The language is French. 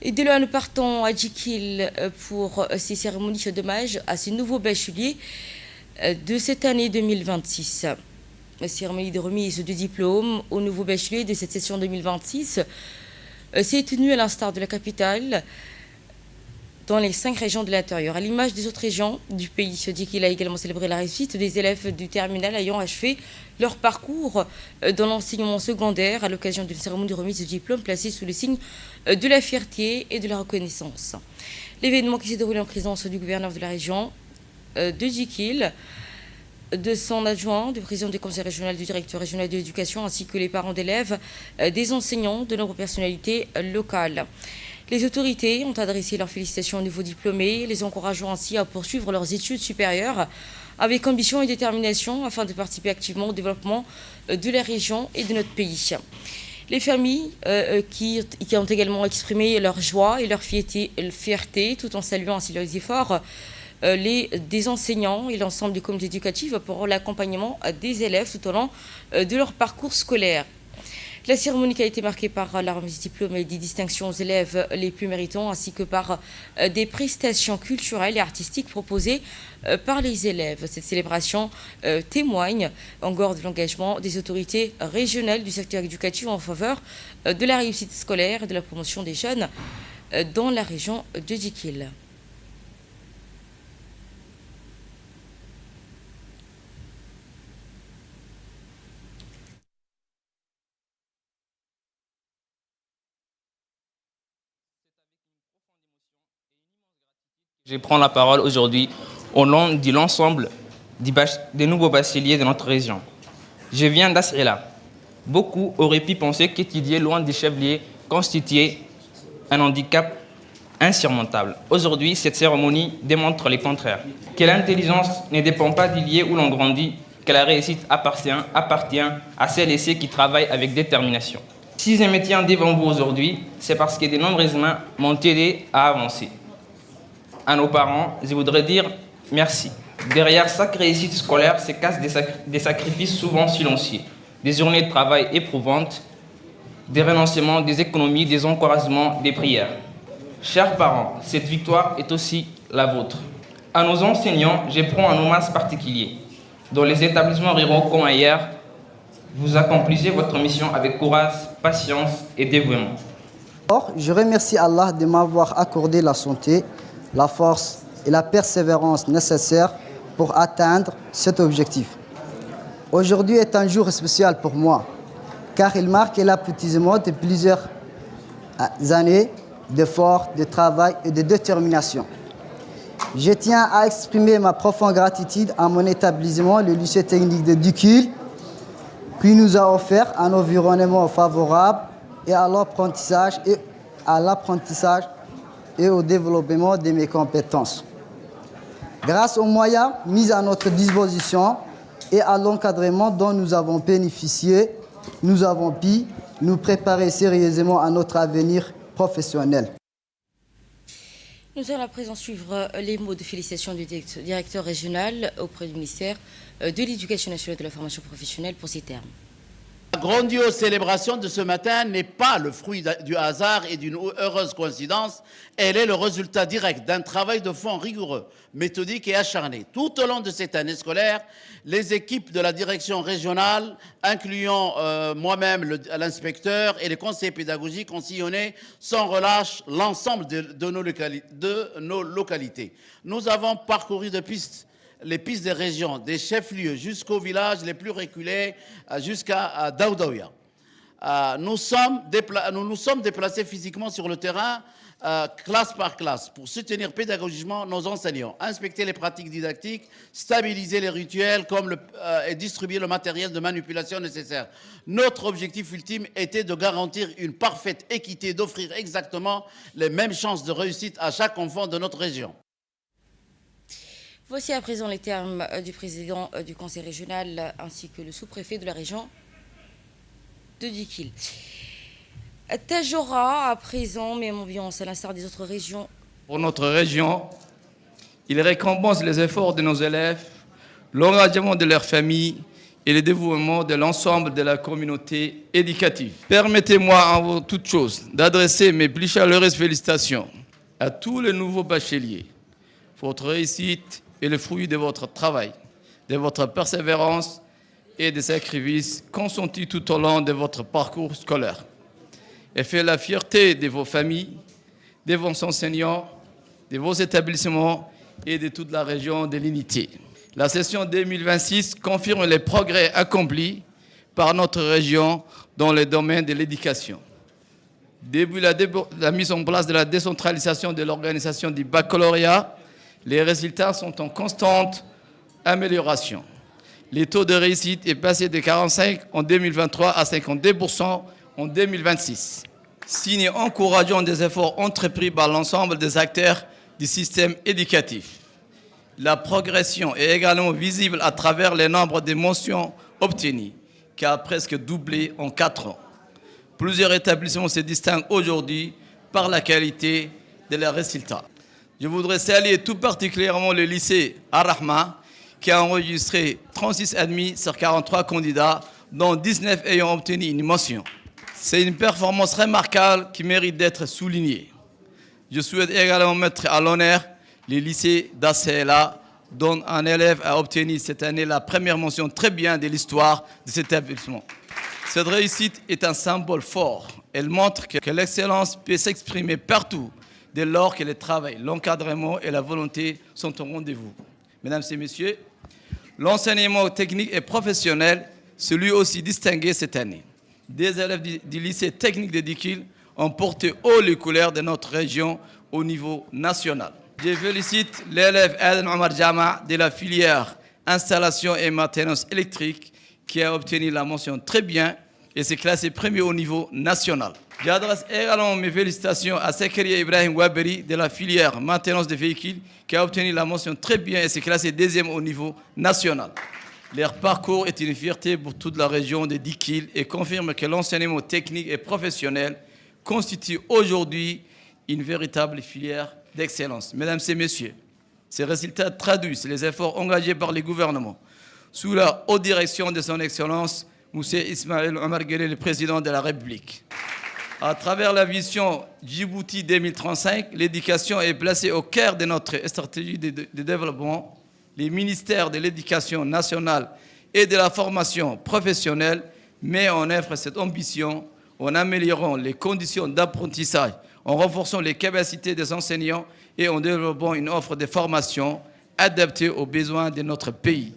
Et dès là, nous partons à Djikil pour ces cérémonies d'hommage à ces nouveaux bacheliers de cette année 2026. La cérémonie de remise de diplôme aux nouveaux bacheliers de cette session 2026 s'est tenue à l'instar de la capitale dans les 5 régions de l'intérieur. À l'image des autres régions du pays, Djikil a également célébré la réussite des élèves du terminal ayant achevé leur parcours dans l'enseignement secondaire à l'occasion d'une cérémonie de remise de diplôme placée sous le signe de la fierté et de la reconnaissance. L'événement qui s'est déroulé en présence du gouverneur de la région de Djikil, de son adjoint, du président du conseil régional, du directeur régional de l'éducation, ainsi que les parents d'élèves, des enseignants, de nombreuses personnalités locales. Les autorités ont adressé leurs félicitations aux nouveaux diplômés, les encourageant ainsi à poursuivre leurs études supérieures avec ambition et détermination afin de participer activement au développement de la région et de notre pays. Les familles qui ont également exprimé leur joie et leur fierté tout en saluant ainsi leurs efforts des enseignants et l'ensemble des comités éducatifs pour l'accompagnement des élèves tout au long de leur parcours scolaire. La cérémonie qui a été marquée par la remise de diplôme et des distinctions aux élèves les plus méritants, ainsi que par des prestations culturelles et artistiques proposées par les élèves. Cette célébration témoigne encore de l'engagement des autorités régionales du secteur éducatif en faveur de la réussite scolaire et de la promotion des jeunes dans la région de Djikil. Je prends la parole aujourd'hui au nom de l'ensemble des nouveaux bacheliers de notre région. Je viens d'Asrela. Beaucoup auraient pu penser qu'étudier loin des chefs-lieux constituait un handicap insurmontable. Aujourd'hui, cette cérémonie démontre le contraire. Que l'intelligence ne dépend pas du lieu où l'on grandit, que la réussite appartient à celles et ceux qui travaillent avec détermination. Si je me tiens devant vous aujourd'hui, c'est parce que de nombreuses mains m'ont aidé à avancer. À nos parents, je voudrais dire merci. Derrière chaque réussite scolaire se cachent des sacrifices souvent silencieux, des journées de travail éprouvantes, des renoncements, des économies, des encouragements, des prières. Chers parents, cette victoire est aussi la vôtre. À nos enseignants, je prends un hommage particulier. Dans les établissements ruraux comme ailleurs, vous accomplissez votre mission avec courage, patience et dévouement. Je remercie Allah de m'avoir accordé la santé, la force et la persévérance nécessaires pour atteindre cet objectif. Aujourd'hui est un jour spécial pour moi, car il marque l'aboutissement de plusieurs années d'efforts, de travail et de détermination. Je tiens à exprimer ma profonde gratitude à mon établissement, le lycée technique de Djikil, qui nous a offert un environnement favorable et à l'apprentissage et au développement de mes compétences. Grâce aux moyens mis à notre disposition et à l'encadrement dont nous avons bénéficié, nous avons pu nous préparer sérieusement à notre avenir professionnel. Nous allons à présent suivre les mots de félicitations du directeur régional auprès du ministère de l'Éducation nationale et de la formation professionnelle pour ces termes. La grandiose célébration de ce matin n'est pas le fruit du hasard et d'une heureuse coïncidence. Elle est le résultat direct d'un travail de fond rigoureux, méthodique et acharné. Tout au long de cette année scolaire, les équipes de la direction régionale, incluant moi-même l'inspecteur et les conseillers pédagogiques, ont sillonné sans relâche l'ensemble de nos localités. Nous avons parcouru les pistes des régions, des chefs-lieux jusqu'aux villages les plus reculés, jusqu'à Daoudaouia. Nous nous sommes déplacés physiquement sur le terrain, classe par classe, pour soutenir pédagogiquement nos enseignants, inspecter les pratiques didactiques, stabiliser les rituels et distribuer le matériel de manipulation nécessaire. Notre objectif ultime était de garantir une parfaite équité, d'offrir exactement les mêmes chances de réussite à chaque enfant de notre région. Voici à présent les termes du président du conseil régional ainsi que le sous-préfet de la région de Djikil. Tajora, à présent, même ambiance à l'instar des autres régions. Pour notre région, il récompense les efforts de nos élèves, l'engagement de leurs familles et le dévouement de l'ensemble de la communauté éducative. Permettez-moi avant toute chose d'adresser mes plus chaleureuses félicitations à tous les nouveaux bacheliers. Votre réussite est le fruit de votre travail, de votre persévérance et des sacrifices consentis tout au long de votre parcours scolaire. Et fait la fierté de vos familles, de vos enseignants, de vos établissements et de toute la région de l'unité. La session 2026 confirme les progrès accomplis par notre région dans le domaine de l'éducation. Depuis la mise en place de la décentralisation de l'organisation du baccalauréat, les résultats sont en constante amélioration. Le taux de réussite est passé de 45% en 2023 à 52% en 2026. Signe encourageant des efforts entrepris par l'ensemble des acteurs du système éducatif. La progression est également visible à travers le nombre de mentions obtenues, qui a presque doublé en 4 ans. Plusieurs établissements se distinguent aujourd'hui par la qualité de leurs résultats. Je voudrais saluer tout particulièrement le lycée Ar-Rahma, qui a enregistré 36 admis sur 43 candidats, dont 19 ayant obtenu une mention. C'est une performance remarquable qui mérite d'être soulignée. Je souhaite également mettre à l'honneur le lycée d'Asséla, dont un élève a obtenu cette année la première mention très bien de l'histoire de cet établissement. Cette réussite est un symbole fort. Elle montre que l'excellence peut s'exprimer partout, dès lors que le travail, l'encadrement et la volonté sont au rendez-vous. Mesdames et messieurs, l'enseignement technique et professionnel s'est lui aussi distingué cette année. Des élèves du lycée technique de Dikil ont porté haut les couleurs de notre région au niveau national. Je félicite l'élève Aden Omar Jama de la filière installation et maintenance électrique qui a obtenu la mention très bien et s'est classé premier au niveau national. J'adresse également mes félicitations à Zakaria Ibrahim Waberi de la filière maintenance des véhicules qui a obtenu la mention très bien et s'est classé deuxième au niveau national. Leur parcours est une fierté pour toute la région de Dikil et confirme que l'enseignement technique et professionnel constitue aujourd'hui une véritable filière d'excellence. Mesdames et messieurs, ces résultats traduisent les efforts engagés par le gouvernement sous la haute direction de son Excellence Moussa Ismaël Omar Guelleh, le président de la République. À travers la vision Djibouti 2035, l'éducation est placée au cœur de notre stratégie de développement. Les ministères de l'Éducation nationale et de la formation professionnelle mettent en œuvre cette ambition en améliorant les conditions d'apprentissage, en renforçant les capacités des enseignants et en développant une offre de formation adaptée aux besoins de notre pays.